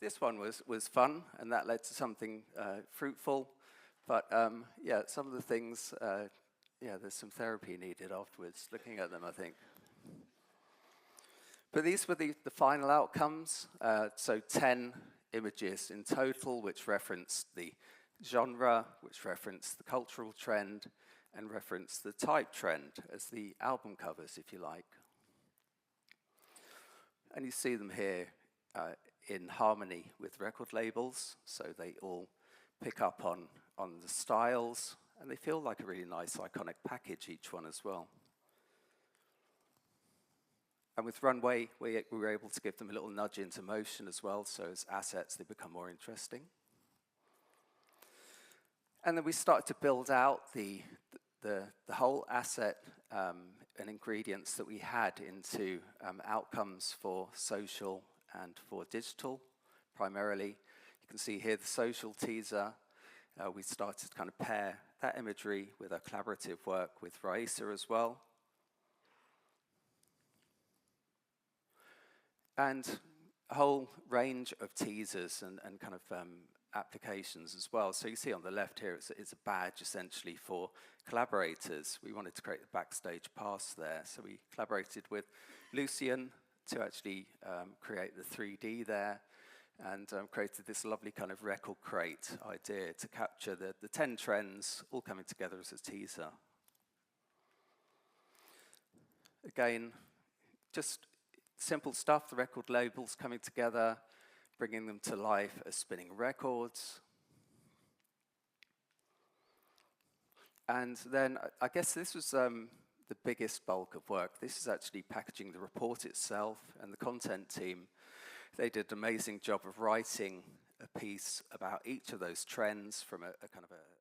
This one was fun, and that led to something fruitful. But yeah, some of the things, yeah, there's some therapy needed afterwards, looking at them, I think. But these were the final outcomes. So 10 images in total, which referenced the genre, which referenced the cultural trend, and referenced the type trend as the album covers, if you like. And you see them here in harmony with record labels, so they all pick up on the styles, and they feel like a really nice iconic package, each one as well. And with Runway, we were able to give them a little nudge into motion as well, so as assets, they become more interesting. And then we started to build out the whole asset and ingredients that we had into outcomes for social and for digital, primarily. You can see here the social teaser. We started to kind of pair that imagery with our collaborative work with Raisa as well. And a whole range of teasers and kind of applications as well. So you see on the left here, it's a badge essentially for collaborators. We wanted to create the backstage pass there. So we collaborated with Lucian to actually create the 3D there, and created this lovely kind of record crate idea to capture the 10 trends all coming together as a teaser. Again, just simple stuff, the record labels coming together, bringing them to life as spinning records. And then I guess this was the biggest bulk of work. This is actually packaging the report itself, and the content team, they did an amazing job of writing a piece about each of those trends from a kind of a